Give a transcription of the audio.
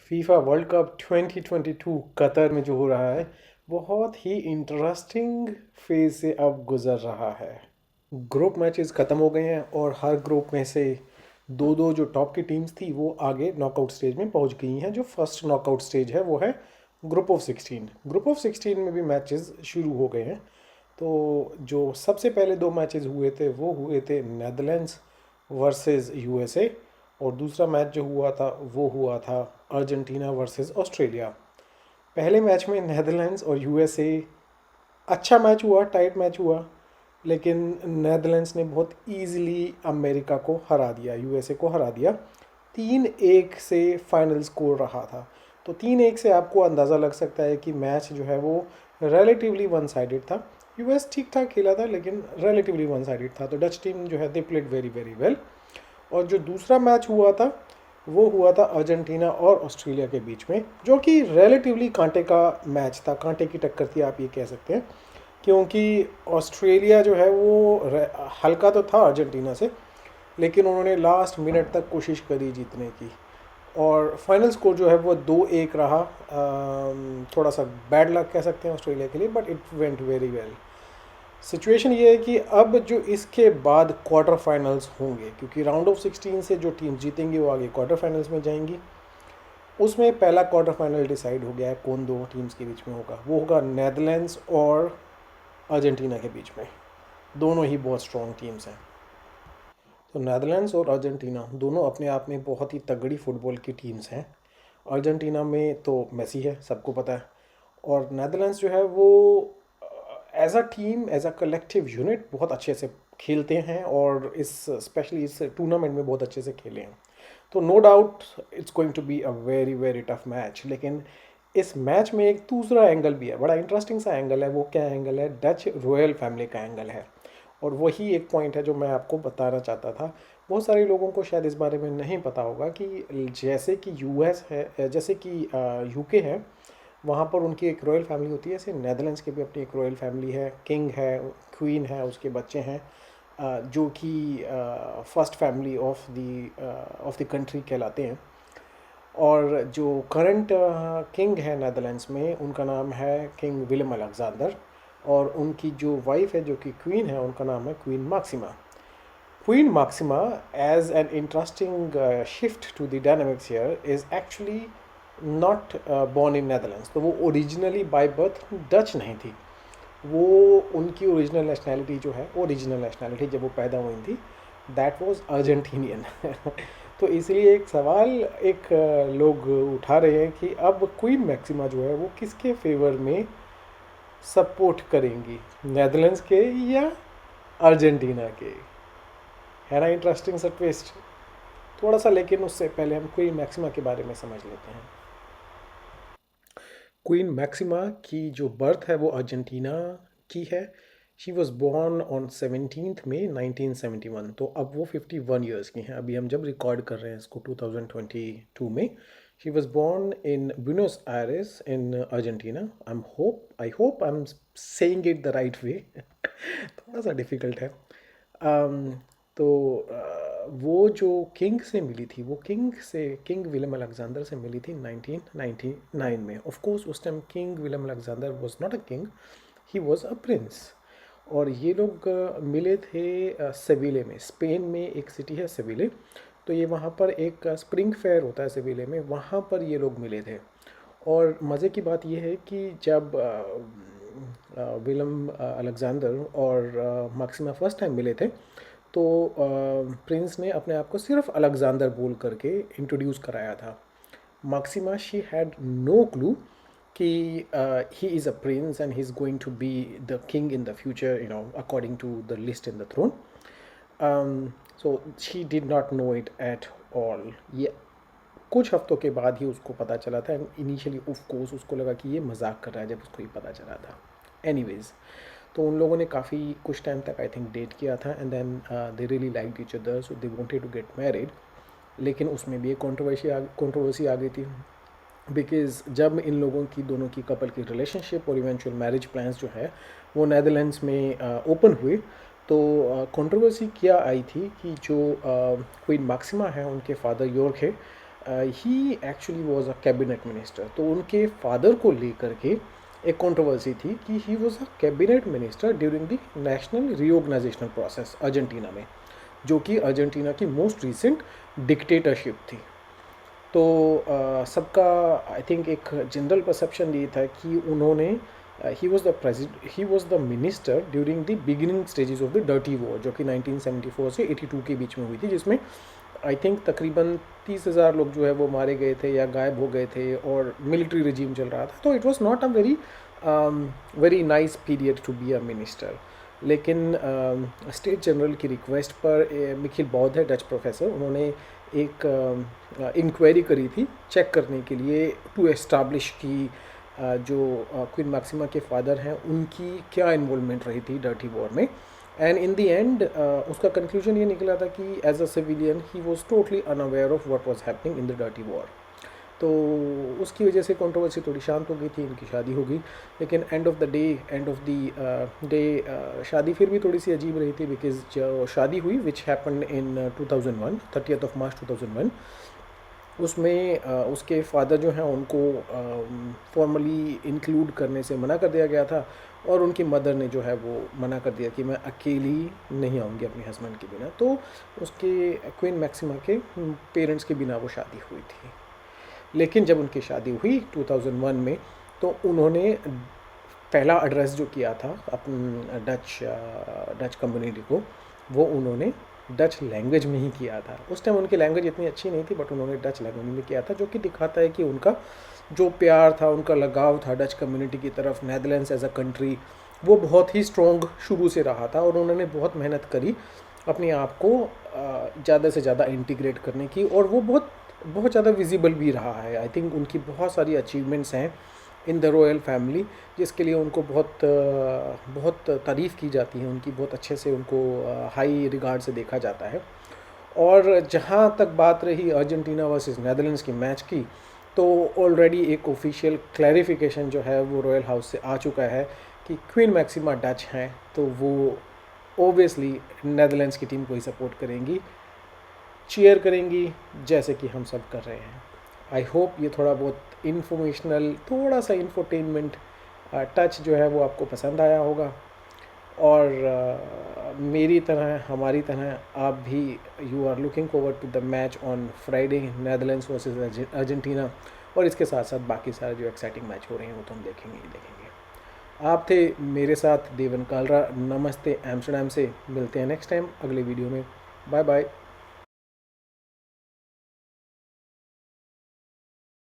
FIFA world cup 2022 Qatar में जो हो रहा है, बहुत ही इंटरेस्टिंग फेज से अब गुजर रहा है। ग्रुप मैचेस ख़त्म हो गए हैं और हर ग्रुप में से दो दो जो टॉप की टीम्स थी वो आगे नॉकआउट स्टेज में पहुंच गई हैं। जो फर्स्ट नॉकआउट स्टेज है वो है ग्रुप ऑफ 16 में भी मैचेस शुरू हो गए हैं। तो जो सबसे पहले दो मैचेस हुए थे वो हुए थे नेदरलैंड्स वर्सेस यूएसए, और दूसरा मैच जो हुआ था वो हुआ था अर्जेंटीना वर्सेस ऑस्ट्रेलिया। पहले मैच में नेदरलैंड्स और यूएसए अच्छा मैच हुआ, टाइट मैच हुआ, लेकिन नेदरलैंड्स ने बहुत इजीली अमेरिका को हरा दिया, यूएसए को हरा दिया। 3-1 से फाइनल स्कोर रहा था। तो 3-1 से आपको अंदाज़ा लग सकता है कि मैच जो है वो रिलेटिवली वन साइडेड था। यूएस ठीक ठाक खेला था लेकिन रिलेटिवली वन साइडेड था। तो डच टीम जो है they played very very well. और जो दूसरा मैच हुआ था वो हुआ था अर्जेंटीना और ऑस्ट्रेलिया के बीच में, जो कि रिलेटिवली कांटे का मैच था, कांटे की टक्कर थी आप ये कह सकते हैं। क्योंकि ऑस्ट्रेलिया जो है वो हल्का तो था अर्जेंटीना से, लेकिन उन्होंने लास्ट मिनट तक कोशिश करी जीतने की, और फाइनल स्कोर जो है वो 2-1 रहा। थोड़ा सा बैड लक कह सकते हैं ऑस्ट्रेलिया के लिए, but it went very well. Situation ये है कि अब जो इसके बाद क्वार्टर फाइनल्स होंगे, क्योंकि राउंड ऑफ 16 से जो टीम जीतेंगी वो आगे क्वार्टर फाइनल्स में जाएंगी। उसमें पहला क्वार्टर फाइनल डिसाइड हो गया है कौन दो टीम्स के बीच में होगा। वो होगा नेदरलैंड्स और अर्जेंटीना के बीच में। दोनों ही बहुत स्ट्रॉन्ग टीम्स हैं। तो नेदरलैंड्स और अर्जेंटीना दोनों अपने आप में बहुत ही तगड़ी फुटबॉल की टीम्स हैं। अर्जेंटीना में तो मेसी है, सबको पता है। और नेदरलैंड्स जो है वो as a team, as a collective unit बहुत अच्छे से खेलते हैं, और इस स्पेशली इस टूर्नामेंट में बहुत अच्छे से खेले हैं। तो no doubt it's going to be a very very tough match. लेकिन इस मैच में एक दूसरा एंगल भी है, बड़ा इंटरेस्टिंग सा एंगल है। वो क्या एंगल है? डच रॉयल फैमिली का एंगल है। और वही एक पॉइंट है जो मैं आपको बताना चाहता था। बहुत सारे लोगों को शायद इस बारे में नहीं पता होगा कि जैसे कि यूएस है, जैसे कि यूके है, वहाँ पर उनकी एक रॉयल फैमिली होती है। ऐसे नेदरलैंड्स की भी अपनी एक रॉयल फैमिली है। किंग है, क्वीन है, उसके बच्चे हैं, जो कि first family of the country कहलाते हैं। और जो करंट किंग है नेदरलैंड्स में, उनका नाम है किंग विलियम अलेक्जेंडर। और उनकी जो वाइफ है, जो कि क्वीन है, उनका नाम है Queen Maxima. Queen Maxima, as an interesting shift to the dynamics here, is actually not born in Netherlands. तो वो ओरिजिनली बाय बर्थ डच नहीं थी। वो उनकी ओरिजिनल नेशनैलिटी जो है, ओरिजिनल नेशनैलिटी जब वो पैदा हुई थी, दैट वाज अर्जेंटीनियन। तो इसलिए एक सवाल एक लोग उठा रहे हैं कि अब क्वीन मैक्सिमा जो है वो किसके फेवर में सपोर्ट करेंगी, नेदरलैंड्स के या अर्जेंटीना के? है ना इंटरेस्टिंग सा ट्विस्ट थोड़ा सा। लेकिन उससे पहले हम क्वीन मैक्सिमा के बारे में समझ लेते हैं। क्वीन मैक्सिमा की जो बर्थ है वो अर्जेंटीना की है। शी वॉज बॉर्न ऑन 17 मई 1971। तो अब वो 51 ईयर्स की हैं अभी हम जब रिकॉर्ड कर रहे हैं इसको 2022 में। She was born in Buenos Aires in Argentina. I am saying it the right way. थोड़ा सा डिफ़िकल्ट है। तो वो जो किंग से मिली थी, वो किंग विलियम अलेक्जेंडर से मिली थी 1999 में। ऑफ कोर्स उस time king William Alexander was not a king, he was a prince. और ये लोग मिले थे सेविले में, स्पेन में एक सिटी है सेविले। तो ये वहाँ पर एक स्प्रिंग फेयर होता है सेविले में, वहाँ पर ये लोग मिले थे। और मज़े की बात यह है कि जब विलियम अलेक्जेंडर और मैक्सिमा फर्स्ट टाइम मिले थे, तो प्रिंस ने अपने आप को सिर्फ अलेक्जेंडर बोल करके इंट्रोड्यूस कराया था। Maxima she had no clue कि he is a prince and he is going to be the king in the future, according to the list in the throne. So she did not know it at all. ये कुछ हफ्तों के बाद ही उसको पता चला था। एंड इनिशियली ऑफ कोर्स उसको लगा कि ये मजाक कर रहा है जब उसको ये पता चला था। एनीवेज, तो उन लोगों ने काफ़ी कुछ टाइम तक आई थिंक डेट किया था, and then they really liked each other, so they wanted to get married. लेकिन उसमें भी एक कंट्रोवर्सी आ गई थी, बिकॉज जब इन लोगों की, दोनों की कपल की रिलेशनशिप और इवेंचुअल मैरिज प्लान्स जो है वो नेदरलैंड्स में ओपन हुए, तो कंट्रोवर्सी क्या आई थी कि जो क्वीन मैक्सिमा है, उनके फादर यॉर्क है, he actually was a cabinet minister. तो उनके फादर को लेकर के एक कंट्रोवर्सी थी कि he was a cabinet minister during the national reorganizational process Argentina में, जो कि अर्जेंटीना की मोस्ट रिसेंट डिक्टेटरशिप थी। तो सबका आई थिंक एक जनरल परसेप्शन ये था कि उन्होंने he was the minister during the beginning stages of the dirty war, जो कि 1974 से 82 के बीच में हुई थी, जिसमें आई थिंक तकरीबन 30,000 लोग जो है वो मारे गए थे या गायब हो गए थे और मिलिट्री रिजीम चल रहा था। तो it was not a very nice period to be a minister. लेकिन स्टेट जनरल की रिक्वेस्ट पर मिखिल बौद्ध है, डच प्रोफेसर, उन्होंने एक इंक्वायरी करी थी चेक करने के लिए टू एस्टाब्लिश की जो क्वीन मैक्सिमा के फादर हैं उनकी क्या इन्वॉल्वमेंट रही थी डर्टी वॉर में। एंड इन द एंड उसका कंक्लूजन ये निकला था कि as a civilian he was totally unaware of what was happening in the dirty war. तो उसकी वजह से कंट्रोवर्सी थोड़ी शांत हो गई थी, इनकी शादी हो गई। लेकिन एंड ऑफ द डे शादी फिर भी थोड़ी सी अजीब रही थी, बिकॉज जो शादी हुई विच हैपन इन 2001 30 मार्च 2001, उसमें उसके फादर जो हैं उनको फॉर्मली इंक्लूड करने से मना कर दिया गया था, और उनकी मदर ने जो है वो मना कर दिया कि मैं अकेली नहीं आऊँगी अपने हस्बैंड के बिना। तो उसके क्वीन मैक्सिमा के पेरेंट्स के बिना वो शादी हुई थी। लेकिन जब उनकी शादी हुई 2001 में, तो उन्होंने पहला एड्रेस जो किया था अपन डच कम्युनिटी को, वो उन्होंने डच लैंग्वेज में ही किया था। उस टाइम उनकी लैंग्वेज इतनी अच्छी नहीं थी, बट उन्होंने डच लैंग्वेज में किया था, जो कि दिखाता है कि उनका जो प्यार था, उनका लगाव था डच कम्युनिटी की तरफ, नेदरलैंड्स एज अ कंट्री, वो बहुत ही स्ट्रॉन्ग शुरू से रहा था। और उन्होंने बहुत मेहनत करी अपने आप को ज़्यादा से ज़्यादा इंटीग्रेट करने की, और वो बहुत बहुत ज़्यादा विजिबल भी रहा है। आई थिंक उनकी बहुत सारी अचीवमेंट्स हैं इन द रॉयल फैमिली, जिसके लिए उनको बहुत तारीफ़ की जाती है उनकी, बहुत अच्छे से उनको हाई रिगार्ड से देखा जाता है। और जहाँ तक बात रही अर्जेंटीना वर्सेस नेदरलैंड्स की मैच की, तो ऑलरेडी एक ऑफिशियल क्लैरिफिकेशन जो है वो रॉयल हाउस से आ चुका है कि क्वीन मैक्सिमा डच हैं, तो वो ओबियसली नेदरलैंड्स की टीम को ही सपोर्ट करेंगी, चीयर करेंगी, जैसे कि हम सब कर रहे हैं। आई होप ये थोड़ा बहुत इन्फॉर्मेशनल, थोड़ा सा इंफोटेनमेंट टच जो है वो आपको पसंद आया होगा। और मेरी तरह, हमारी तरह आप भी you are looking forward to the match on Friday, Netherlands versus Argentina. और इसके साथ साथ बाकी सारे जो एक्साइटिंग मैच हो रहे हैं वो तो हम देखेंगे ही देखेंगे। आप थे मेरे साथ देवन कालरा, नमस्ते एम्स्टरडैम से। मिलते हैं नेक्स्ट टाइम अगले वीडियो में। Bye bye.